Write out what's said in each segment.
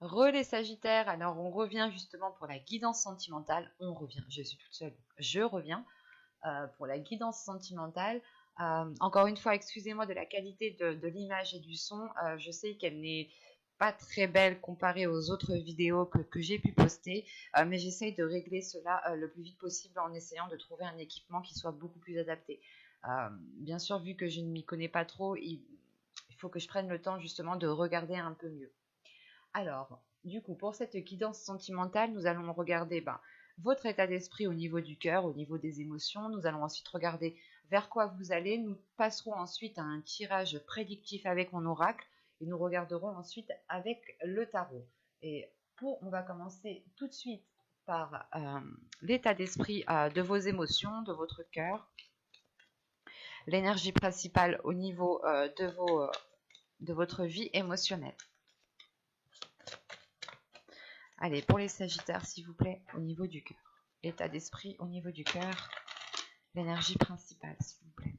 Les Sagittaires, alors on revient justement pour la guidance sentimentale. On revient, je suis toute seule, je reviens pour la guidance sentimentale. Encore une fois, excusez-moi de la qualité de l'image et du son. Je sais qu'elle n'est pas très belle comparée aux autres vidéos que j'ai pu poster, mais j'essaye de régler cela le plus vite possible en essayant de trouver un équipement qui soit beaucoup plus adapté. Bien sûr, vu que je ne m'y connais pas trop, il faut que je prenne le temps justement de regarder un peu mieux. Alors, du coup, pour cette guidance sentimentale, nous allons regarder votre état d'esprit au niveau du cœur, au niveau des émotions. Nous allons ensuite regarder vers quoi vous allez. Nous passerons ensuite à un tirage prédictif avec mon oracle et nous regarderons ensuite avec le tarot. Et on va commencer tout de suite par l'état d'esprit de vos émotions, de votre cœur, l'énergie principale au niveau de votre vie émotionnelle. Allez, pour les Sagittaires, s'il vous plaît, au niveau du cœur. L'état d'esprit au niveau du cœur. L'énergie principale, s'il vous plaît.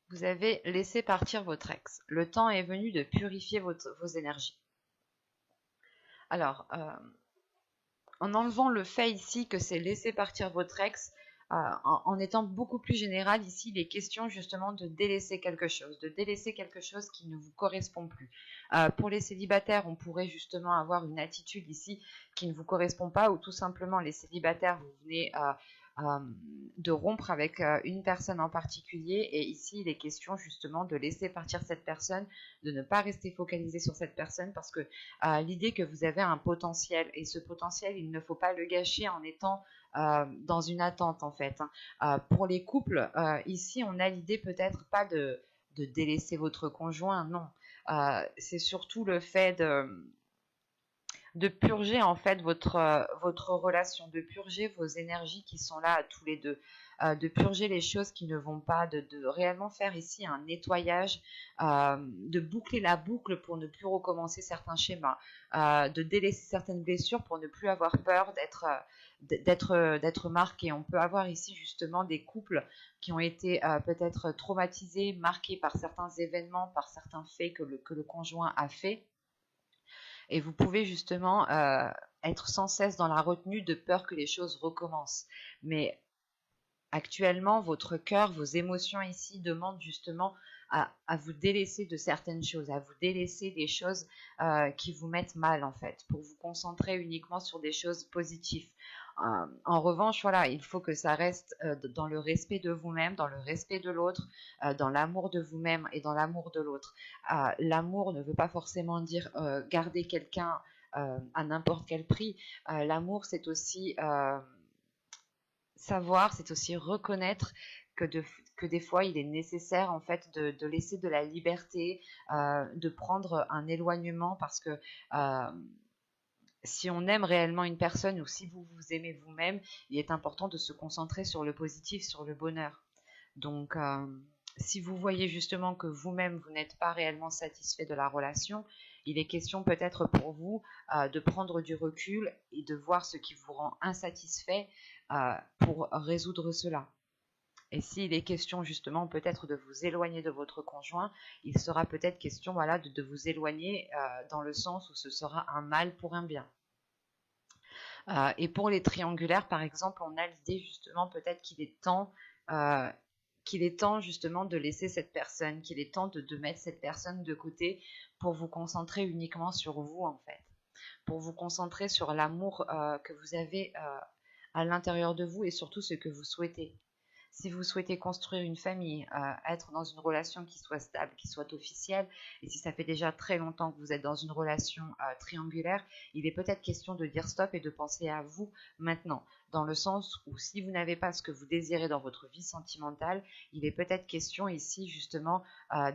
Vous avez laissé partir votre ex. Le temps est venu de purifier vos énergies. Alors, en enlevant le fait ici que c'est laisser partir votre ex, en étant beaucoup plus général, ici, il est question justement de délaisser quelque chose qui ne vous correspond plus. Pour les célibataires, on pourrait justement avoir une attitude ici qui ne vous correspond pas, ou tout simplement les célibataires, vous venez de rompre avec une personne en particulier, et ici, il est question justement de laisser partir cette personne, de ne pas rester focalisé sur cette personne, parce que l'idée que vous avez un potentiel, et ce potentiel, il ne faut pas le gâcher en étant dans une attente en fait. Pour les couples, ici on a l'idée peut-être pas de délaisser votre conjoint, non. C'est surtout le fait de purger en fait votre relation, de purger vos énergies qui sont là tous les deux, de purger les choses qui ne vont pas, de réellement faire ici un nettoyage, de boucler la boucle pour ne plus recommencer certains schémas, de délaisser certaines blessures pour ne plus avoir peur d'être marqué. On peut avoir ici justement des couples qui ont été peut-être traumatisés, marqués par certains événements, par certains faits que le conjoint a fait. Et vous pouvez justement être sans cesse dans la retenue de peur que les choses recommencent. Mais actuellement, votre cœur, vos émotions ici demandent justement à vous délaisser de certaines choses, à vous délaisser des choses qui vous mettent mal en fait, pour vous concentrer uniquement sur des choses positives. En revanche, voilà, il faut que ça reste dans le respect de vous-même, dans le respect de l'autre, dans l'amour de vous-même et dans l'amour de l'autre. L'amour ne veut pas forcément dire garder quelqu'un à n'importe quel prix. L'amour, c'est aussi savoir, c'est aussi reconnaître que des fois il est nécessaire en fait de laisser de la liberté, de prendre un éloignement parce que si on aime réellement une personne ou si vous vous aimez vous-même, il est important de se concentrer sur le positif, sur le bonheur. Donc si vous voyez justement que vous-même vous n'êtes pas réellement satisfait de la relation, il est question peut-être pour vous de prendre du recul et de voir ce qui vous rend insatisfait pour résoudre cela. Et s'il est question justement peut-être de vous éloigner de votre conjoint, il sera peut-être question de vous éloigner dans le sens où ce sera un mal pour un bien. Et pour les triangulaires, par exemple, on a l'idée justement peut-être qu'il est temps justement de laisser cette personne, qu'il est temps de mettre cette personne de côté pour vous concentrer uniquement sur vous en fait, pour vous concentrer sur l'amour que vous avez à l'intérieur de vous et surtout ce que vous souhaitez. Si vous souhaitez construire une famille, être dans une relation qui soit stable, qui soit officielle, et si ça fait déjà très longtemps que vous êtes dans une relation triangulaire, il est peut-être question de dire stop et de penser à vous maintenant, dans le sens où si vous n'avez pas ce que vous désirez dans votre vie sentimentale, il est peut-être question ici justement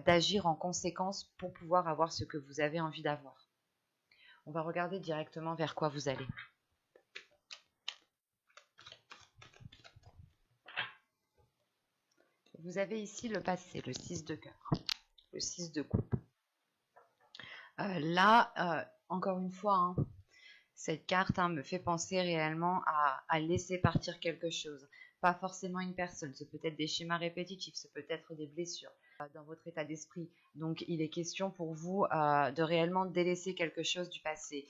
d'agir en conséquence pour pouvoir avoir ce que vous avez envie d'avoir. On va regarder directement vers quoi vous allez. Vous avez ici le passé, le 6 de cœur, le 6 de coupe. Encore une fois, cette carte me fait penser réellement à laisser partir quelque chose. Pas forcément une personne, c'est peut-être des schémas répétitifs, c'est peut-être des blessures. dans votre état d'esprit. Donc, il est question pour vous de réellement délaisser quelque chose du passé.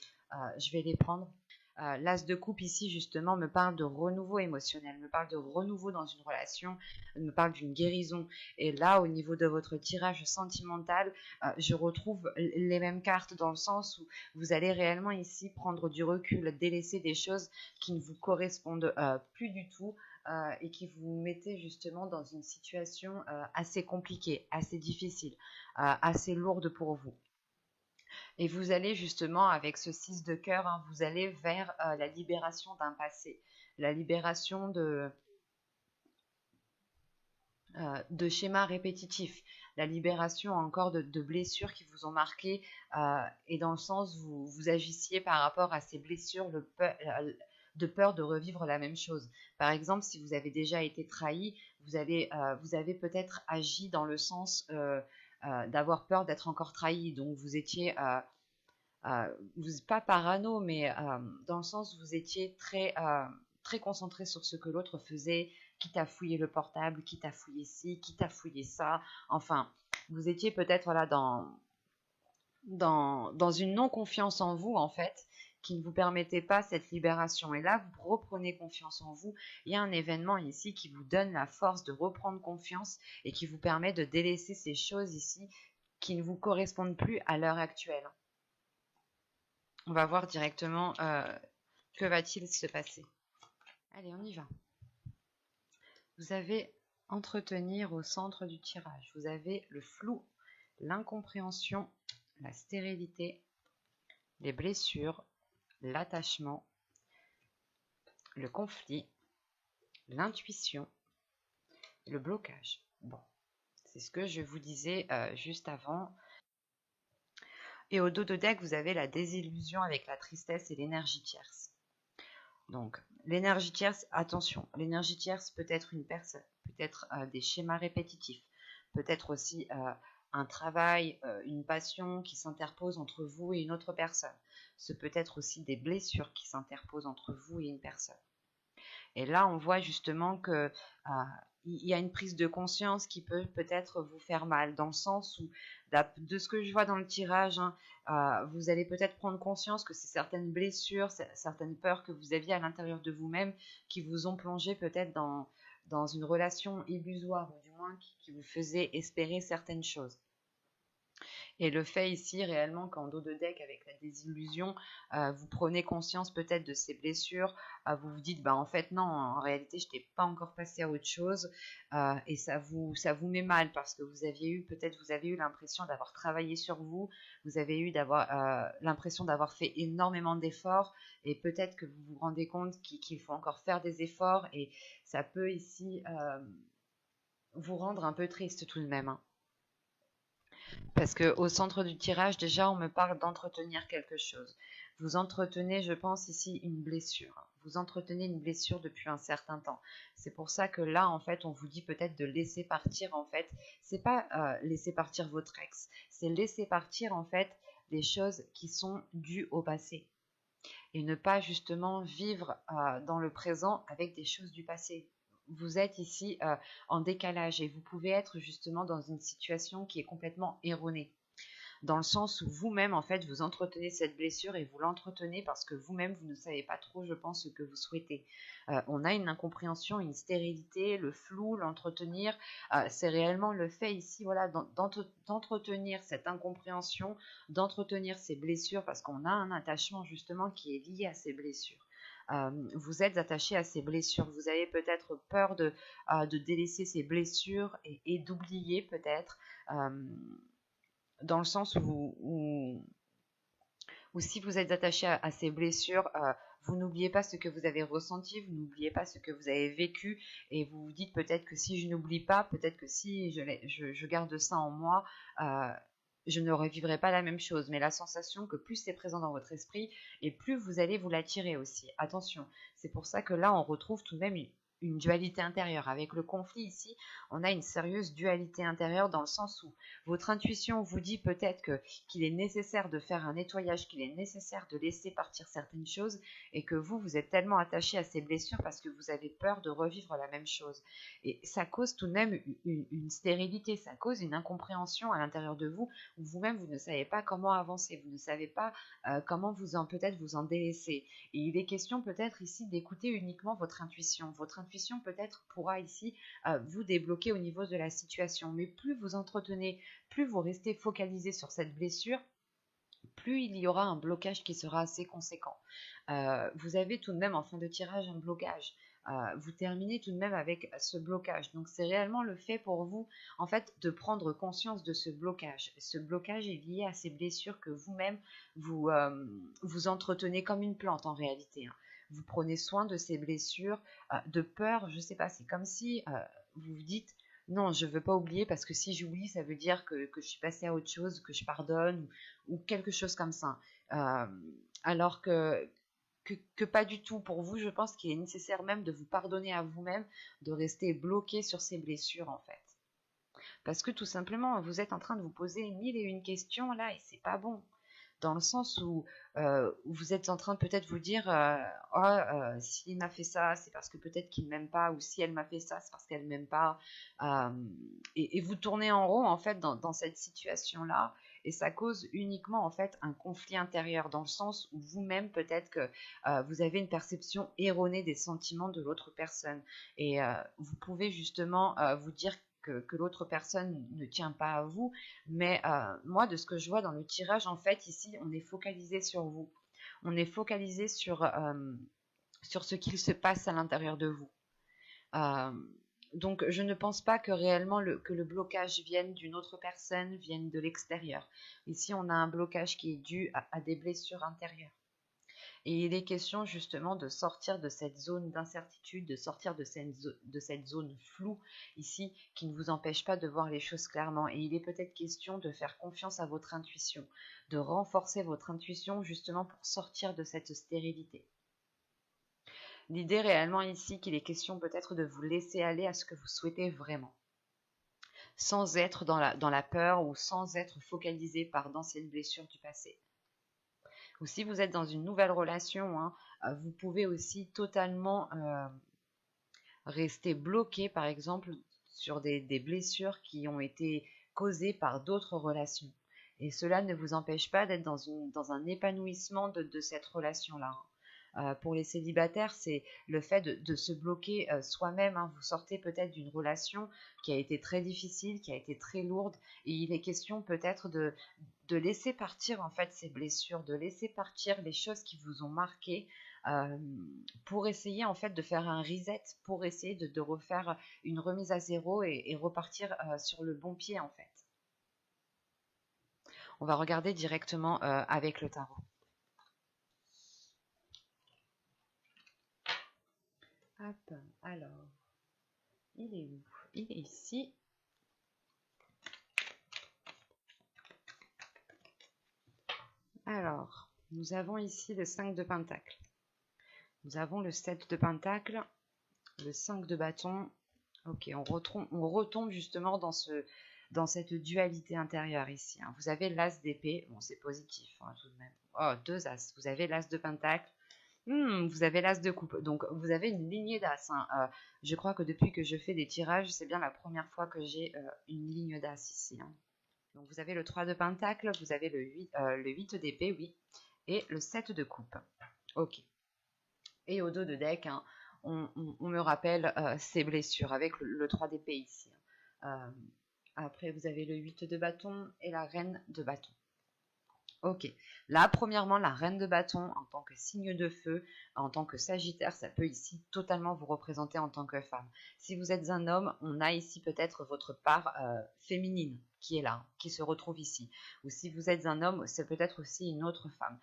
Je vais les prendre. L'as de coupe ici, justement, me parle de renouveau émotionnel, me parle de renouveau dans une relation, me parle d'une guérison. Et là, au niveau de votre tirage sentimental, je retrouve les mêmes cartes dans le sens où vous allez réellement ici prendre du recul, délaisser des choses qui ne vous correspondent plus du tout et qui vous mettez justement dans une situation assez compliquée, assez difficile, assez lourde pour vous. Et vous allez justement, avec ce 6 de cœur, hein, vous allez vers la libération d'un passé, la libération de schémas répétitifs, la libération encore de blessures qui vous ont marqué, et dans le sens où vous agissiez par rapport à ces blessures de peur de revivre la même chose. Par exemple, si vous avez déjà été trahi, vous avez peut-être agi dans le sens d'avoir peur d'être encore trahi, donc vous étiez pas parano, mais dans le sens où vous étiez très concentré sur ce que l'autre faisait, quitte à fouiller le portable, quitte à fouiller ci, quitte à fouiller ça. Enfin, vous étiez peut-être voilà, dans une non-confiance en vous, en fait, qui ne vous permettait pas cette libération. Et là, vous reprenez confiance en vous. Il y a un événement ici qui vous donne la force de reprendre confiance et qui vous permet de délaisser ces choses ici qui ne vous correspondent plus à l'heure actuelle. On va voir directement que va-t-il se passer. Allez, on y va. Vous avez entretenir au centre du tirage. Vous avez le flou, l'incompréhension, la stérilité, les blessures, l'attachement, le conflit, l'intuition, le blocage. Bon, c'est ce que je vous disais juste avant. Et au dos de deck, vous avez la désillusion avec la tristesse et l'énergie tierce. Donc, l'énergie tierce, attention, l'énergie tierce peut être une personne, peut être des schémas répétitifs, peut être aussi un travail, une passion qui s'interpose entre vous et une autre personne. Ce peut être aussi des blessures qui s'interposent entre vous et une personne. Et là, on voit justement que il y a une prise de conscience qui peut peut-être vous faire mal, dans le sens où, de ce que je vois dans le tirage, hein, vous allez peut-être prendre conscience que c'est certaines blessures, certaines peurs que vous aviez à l'intérieur de vous-même qui vous ont plongé peut-être dans une relation illusoire, ou du moins qui vous faisait espérer certaines choses. Et le fait ici réellement qu'en dos de deck avec la désillusion, vous prenez conscience peut-être de ces blessures, vous vous dites bah en fait non, en réalité je n'étais pas encore passé à autre chose, et ça vous met mal parce que vous avez eu l'impression d'avoir travaillé sur vous, vous avez eu l'impression d'avoir fait énormément d'efforts et peut-être que vous vous rendez compte qu'il faut encore faire des efforts et ça peut ici vous rendre un peu triste tout de même, hein. Parce qu'au centre du tirage, déjà, on me parle d'entretenir quelque chose. Vous entretenez, je pense, ici une blessure. Vous entretenez une blessure depuis un certain temps. C'est pour ça que là, en fait, on vous dit peut-être de laisser partir, en fait. C'est pas laisser partir votre ex. C'est laisser partir, en fait, des choses qui sont dues au passé. Et ne pas, justement, vivre dans le présent avec des choses du passé. Vous êtes ici en décalage et vous pouvez être justement dans une situation qui est complètement erronée. Dans le sens où vous-même, en fait, vous entretenez cette blessure et vous l'entretenez parce que vous-même, vous ne savez pas trop, je pense, ce que vous souhaitez. On a une incompréhension, une stérilité, le flou, l'entretenir. C'est réellement le fait ici, voilà, d'entretenir cette incompréhension, d'entretenir ces blessures parce qu'on a un attachement justement qui est lié à ces blessures. Vous êtes attaché à ces blessures. Vous avez peut-être peur de délaisser ces blessures et d'oublier peut-être, dans le sens où si vous êtes attaché à ces blessures, vous n'oubliez pas ce que vous avez ressenti, vous n'oubliez pas ce que vous avez vécu et vous vous dites peut-être que si je n'oublie pas, peut-être que si je garde ça en moi, je ne revivrai pas la même chose. Mais la sensation que plus c'est présent dans votre esprit et plus vous allez vous l'attirer aussi. Attention, c'est pour ça que là on retrouve tout de même une dualité intérieure. Avec le conflit ici, on a une sérieuse dualité intérieure dans le sens où votre intuition vous dit peut-être qu'il est nécessaire de faire un nettoyage, qu'il est nécessaire de laisser partir certaines choses et que vous êtes tellement attaché à ces blessures parce que vous avez peur de revivre la même chose. Et ça cause tout de même une stérilité, ça cause une incompréhension à l'intérieur de vous où vous-même vous ne savez pas comment avancer, vous ne savez pas comment peut-être vous en délaisser. Et il est question peut-être ici d'écouter uniquement votre intuition. Votre intuition peut-être pourra ici vous débloquer au niveau de la situation. Mais plus vous entretenez, plus vous restez focalisé sur cette blessure, plus il y aura un blocage qui sera assez conséquent. Vous avez tout de même en fin de tirage un blocage. Vous terminez tout de même avec ce blocage. Donc c'est réellement le fait pour vous en fait de prendre conscience de ce blocage. Ce blocage est lié à ces blessures que vous-même vous entretenez comme une plante en réalité. Vous prenez soin de ces blessures de peur, je sais pas, c'est comme si vous vous dites non, je ne veux pas oublier parce que si j'oublie, ça veut dire que je suis passée à autre chose, que je pardonne ou quelque chose comme ça. Alors que pas du tout. Pour vous, je pense qu'il est nécessaire même de vous pardonner à vous-même, de rester bloqué sur ces blessures en fait. Parce que tout simplement, vous êtes en train de vous poser mille et une questions là et c'est pas bon. Dans le sens où vous êtes en train de peut-être vous dire s'il m'a fait ça, c'est parce que peut-être qu'il ne m'aime pas, ou si elle m'a fait ça, c'est parce qu'elle ne m'aime pas. Et vous tournez en rond en fait dans cette situation-là, et ça cause uniquement en fait un conflit intérieur, dans le sens où vous-même peut-être que vous avez une perception erronée des sentiments de l'autre personne, et vous pouvez justement vous dire que l'autre personne ne tient pas à vous, mais moi, de ce que je vois dans le tirage, en fait, ici, on est focalisé sur vous. On est focalisé sur ce qu'il se passe à l'intérieur de vous. Donc, je ne pense pas que réellement que le blocage vienne d'une autre personne, vienne de l'extérieur. Ici, on a un blocage qui est dû à des blessures intérieures. Et il est question justement de sortir de cette zone d'incertitude, de sortir de cette zone floue ici qui ne vous empêche pas de voir les choses clairement. Et il est peut-être question de faire confiance à votre intuition, de renforcer votre intuition justement pour sortir de cette stérilité. L'idée réellement ici qu'il est question peut-être de vous laisser aller à ce que vous souhaitez vraiment, sans être dans la peur ou sans être focalisé par d'anciennes blessures du passé. Ou si vous êtes dans une nouvelle relation, vous pouvez aussi totalement rester bloqué, par exemple, sur des blessures qui ont été causées par d'autres relations. Et cela ne vous empêche pas d'être dans un épanouissement de cette relation-là. Pour les célibataires, c'est le fait de se bloquer soi-même. Vous sortez peut-être d'une relation qui a été très difficile, qui a été très lourde, et il est question peut-être de laisser partir en fait ces blessures, de laisser partir les choses qui vous ont marqué, pour essayer en fait de faire un reset, pour essayer de refaire une remise à zéro et repartir sur le bon pied en fait. On va regarder directement avec le tarot. Hop, alors, il est où? Il est ici. Alors, nous avons ici le 5 de Pentacle. Nous avons le 7 de Pentacle, le 5 de bâton. Ok, on retombe justement dans cette dualité intérieure ici. Vous avez l'as d'épée, bon c'est positif tout de même. Oh, 2 as, vous avez l'as de Pentacle. Vous avez l'as de coupe, donc vous avez une lignée d'as. Je crois que depuis que je fais des tirages, c'est bien la première fois que j'ai une ligne d'as ici. Donc vous avez le 3 de pentacle, vous avez le 8 d'épée, oui, et le 7 de coupe. Ok. Et au dos de deck, on me rappelle ces blessures avec le 3 d'épée ici. Après, vous avez le 8 de bâton et la reine de bâton. Ok, là premièrement la reine de bâton en tant que signe de feu, en tant que sagittaire, ça peut ici totalement vous représenter en tant que femme. Si vous êtes un homme, on a ici peut-être votre part féminine qui est là, qui se retrouve ici. Ou si vous êtes un homme, c'est peut-être aussi une autre femme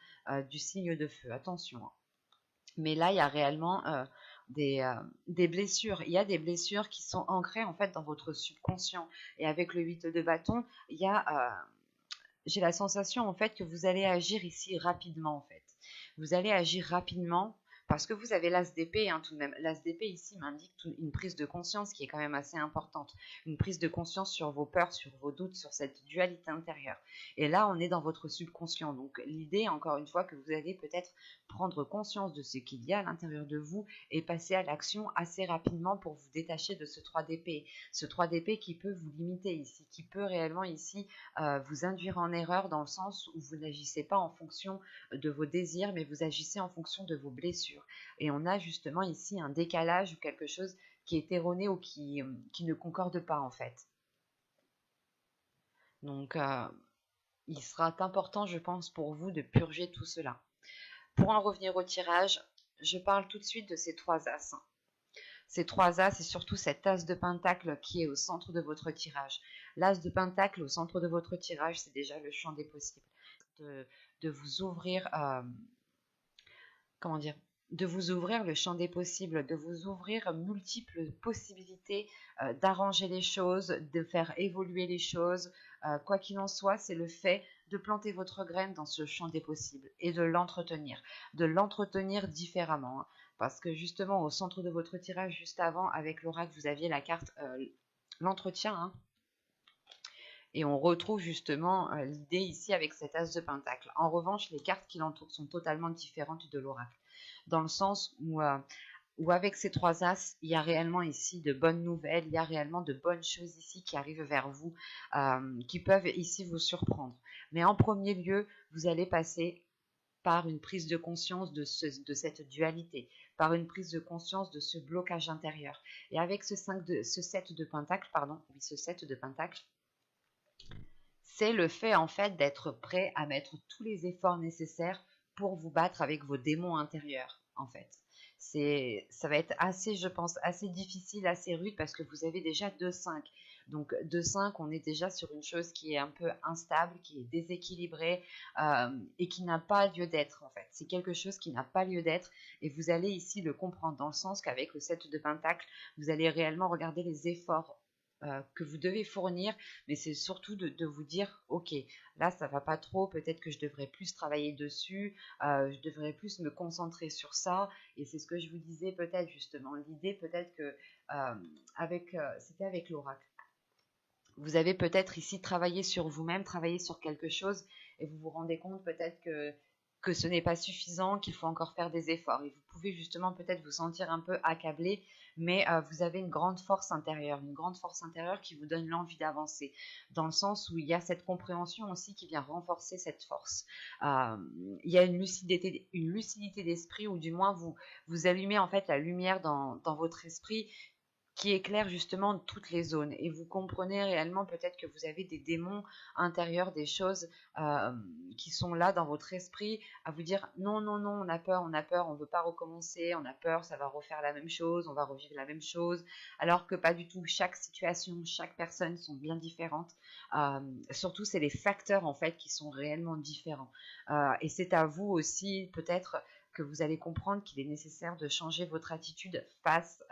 du signe de feu, attention. Mais là il y a réellement des blessures, il y a des blessures qui sont ancrées en fait dans votre subconscient. Et avec le 8 de bâton, il y a... j'ai la sensation en fait que vous allez agir ici rapidement en fait. Vous allez agir rapidement Parce que vous avez l'as d'épée, hein, tout de même. L'as d'épée ici m'indique une prise de conscience qui est quand même assez importante. Une prise de conscience sur vos peurs, sur vos doutes, sur cette dualité intérieure. Et là, on est dans votre subconscient. Donc l'idée, encore une fois, que vous allez peut-être prendre conscience de ce qu'il y a à l'intérieur de vous et passer à l'action assez rapidement pour vous détacher de ce 3 d'épée. Ce 3 d'épée qui peut vous limiter ici, qui peut réellement ici vous induire en erreur dans le sens où vous n'agissez pas en fonction de vos désirs, mais vous agissez en fonction de vos blessures. Et on a justement ici un décalage ou quelque chose qui est erroné ou qui ne concorde pas en fait. Donc, il sera important, je pense, pour vous de purger tout cela. Pour en revenir au tirage, je parle tout de suite de ces 3 as. Ces 3 as et surtout cet as de pentacle qui est au centre de votre tirage. L'as de pentacle au centre de votre tirage, c'est déjà le champ des possibles. De vous ouvrir, comment dire, de vous ouvrir le champ des possibles, de vous ouvrir multiples possibilités d'arranger les choses, de faire évoluer les choses. Quoi qu'il en soit, c'est le fait de planter votre graine dans ce champ des possibles et de l'entretenir différemment. Hein, parce que justement, au centre de votre tirage, juste avant, avec l'oracle, vous aviez la carte l'entretien. Hein, et on retrouve justement l'idée ici avec cet as de pentacle. En revanche, les cartes qui l'entourent sont totalement différentes de l'oracle. Dans le sens où avec ces 3 as, il y a réellement ici de bonnes nouvelles, il y a réellement de bonnes choses ici qui arrivent vers vous, qui peuvent ici vous surprendre. Mais en premier lieu, vous allez passer par une prise de conscience de cette dualité, par une prise de conscience de ce blocage intérieur. Et avec ce 7 de pentacle, c'est le fait en fait d'être prêt à mettre tous les efforts nécessaires pour vous battre avec vos démons intérieurs en fait. Ça va être assez, je pense, assez difficile, assez rude parce que vous avez déjà 2-5. Donc 2-5, on est déjà sur une chose qui est un peu instable, qui est déséquilibrée et qui n'a pas lieu d'être en fait. C'est quelque chose qui n'a pas lieu d'être et vous allez ici le comprendre dans le sens qu'avec le 7 de pentacle, vous allez réellement regarder les efforts que vous devez fournir, mais c'est surtout de vous dire, ok, là ça va pas trop, peut-être que je devrais plus travailler dessus, je devrais plus me concentrer sur ça, et c'est ce que je vous disais peut-être justement, l'idée peut-être que c'était avec l'oracle. Vous avez peut-être ici travaillé sur vous-même, travaillé sur quelque chose, et vous vous rendez compte peut-être que ce n'est pas suffisant, qu'il faut encore faire des efforts. Et vous pouvez justement peut-être vous sentir un peu accablé, mais vous avez une grande force intérieure qui vous donne l'envie d'avancer, dans le sens où il y a cette compréhension aussi qui vient renforcer cette force. Il y a une lucidité d'esprit, ou du moins vous allumez en fait la lumière dans votre esprit, qui éclaire justement toutes les zones. Et vous comprenez réellement peut-être que vous avez des démons intérieurs, des choses qui sont là dans votre esprit, à vous dire non, non, non, on a peur, on veut pas recommencer, on a peur, ça va refaire la même chose, on va revivre la même chose, alors que pas du tout. Chaque situation, chaque personne sont bien différentes. Surtout, c'est les facteurs en fait qui sont réellement différents. Et c'est à vous aussi peut-être que vous allez comprendre qu'il est nécessaire de changer votre attitude face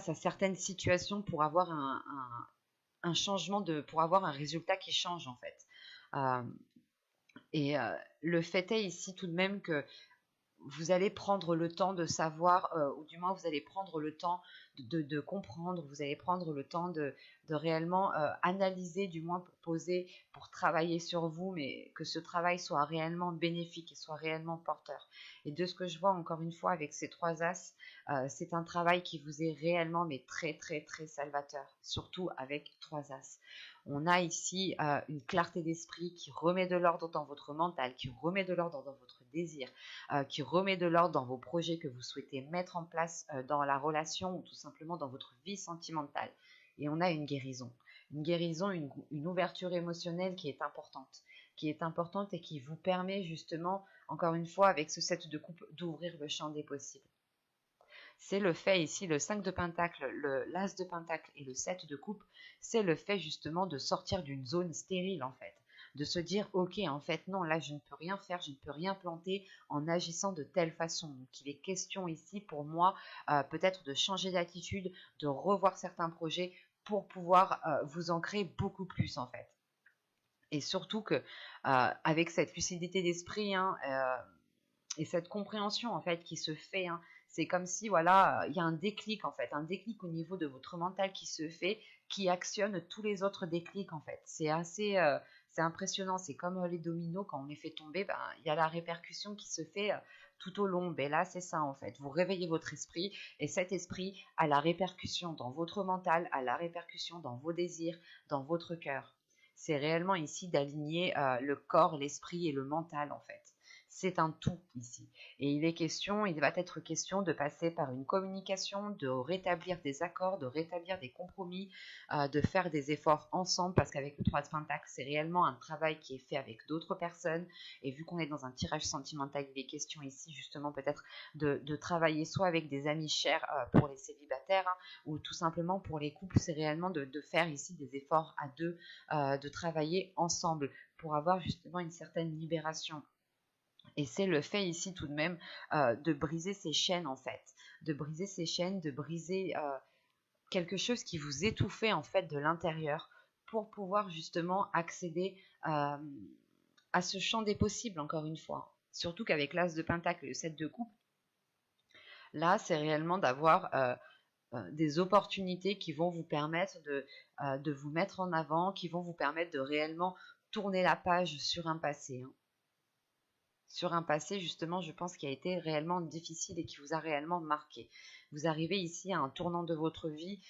à certaines situations pour avoir un changement, pour avoir un résultat qui change en fait. Le fait est ici tout de même que vous allez prendre le temps de savoir, ou du moins vous allez prendre le temps de comprendre, vous allez prendre le temps de réellement analyser, du moins pour poser, pour travailler sur vous, mais que ce travail soit réellement bénéfique et soit réellement porteur. Et de ce que je vois encore une fois avec ces 3 as, c'est un travail qui vous est réellement mais très très très salvateur, surtout avec 3 as. On a ici une clarté d'esprit qui remet de l'ordre dans votre mental, qui remet de l'ordre dans votre désir, qui remet de l'ordre dans vos projets que vous souhaitez mettre en place dans la relation ou tout simplement dans votre vie sentimentale. Et on a une guérison, une ouverture émotionnelle qui est importante et qui vous permet justement, encore une fois, avec ce 7 de coupe, d'ouvrir le champ des possibles. C'est le fait ici, le 5 de pentacle, l'as de pentacle et le 7 de coupe, c'est le fait justement de sortir d'une zone stérile en fait. De se dire, ok, en fait, non, là, je ne peux rien faire, je ne peux rien planter en agissant de telle façon. Donc, il est question ici, pour moi, peut-être de changer d'attitude, de revoir certains projets pour pouvoir vous ancrer beaucoup plus, en fait. Et surtout que, avec cette lucidité d'esprit, hein, Et cette compréhension en fait qui se fait, hein, c'est comme si voilà, il y a un déclic en fait, un déclic au niveau de votre mental qui se fait, qui actionne tous les autres déclics en fait. C'est assez, c'est impressionnant. C'est comme les dominos quand on les fait tomber, ben il y a la répercussion qui se fait tout au long. Ben là c'est ça en fait. Vous réveillez votre esprit et cet esprit a la répercussion dans votre mental, a la répercussion dans vos désirs, dans votre cœur. C'est réellement ici d'aligner le corps, l'esprit et le mental en fait. C'est un tout ici. Et il va être question de passer par une communication, de rétablir des accords, de rétablir des compromis, de faire des efforts ensemble, parce qu'avec le 3 de Pentacle, c'est réellement un travail qui est fait avec d'autres personnes. Et vu qu'on est dans un tirage sentimental, il est question ici justement peut-être de travailler soit avec des amis chers pour les célibataires, hein, ou tout simplement pour les couples, c'est réellement de faire ici des efforts à deux, de travailler ensemble pour avoir justement une certaine libération. Et c'est le fait ici tout de même de briser ces chaînes en fait, de briser ces chaînes, de briser quelque chose qui vous étouffait en fait de l'intérieur pour pouvoir justement accéder à ce champ des possibles encore une fois. Surtout qu'avec l'As de Pentacle et le 7 de coupe, là c'est réellement d'avoir des opportunités qui vont vous permettre de vous mettre en avant, qui vont vous permettre de réellement tourner la page sur un passé, hein. Sur un passé justement je pense qui a été réellement difficile et qui vous a réellement marqué. Vous arrivez ici à un tournant de votre vie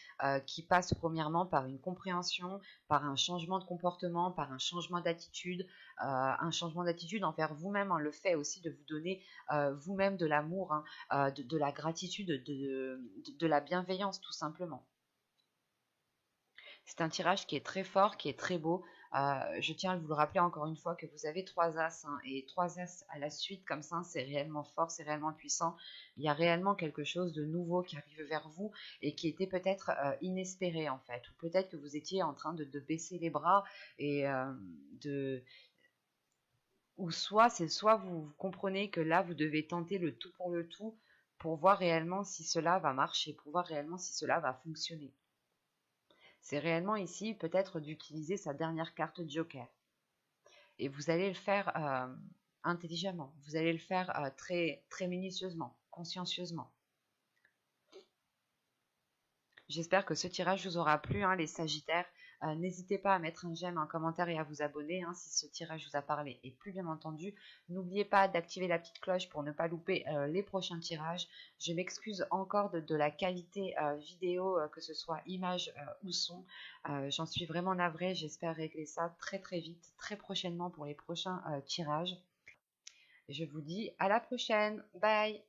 qui passe premièrement par une compréhension, par un changement de comportement, par un changement d'attitude envers vous-même, hein, le fait aussi de vous donner vous-même de l'amour, hein, de la gratitude, de la bienveillance tout simplement. C'est un tirage qui est très fort, qui est très beau. Je tiens à vous le rappeler encore une fois que vous avez 3 As, hein, et 3 As à la suite comme ça, c'est réellement fort, c'est réellement puissant. Il y a réellement quelque chose de nouveau qui arrive vers vous et qui était peut-être inespéré en fait. Ou peut-être que vous étiez en train de baisser les bras et de... Ou soit vous comprenez que là, vous devez tenter le tout pour voir réellement si cela va marcher, pour voir réellement si cela va fonctionner. C'est réellement ici peut-être d'utiliser sa dernière carte Joker. Et vous allez le faire intelligemment, vous allez le faire très, très minutieusement, consciencieusement. J'espère que ce tirage vous aura plu, hein, les Sagittaires. N'hésitez pas à mettre un j'aime, un commentaire et à vous abonner hein, si ce tirage vous a parlé. Et plus bien entendu, n'oubliez pas d'activer la petite cloche pour ne pas louper les prochains tirages. Je m'excuse encore de la qualité vidéo, que ce soit image ou son. J'en suis vraiment navrée. J'espère régler ça très très vite, très prochainement pour les prochains tirages. Je vous dis à la prochaine. Bye!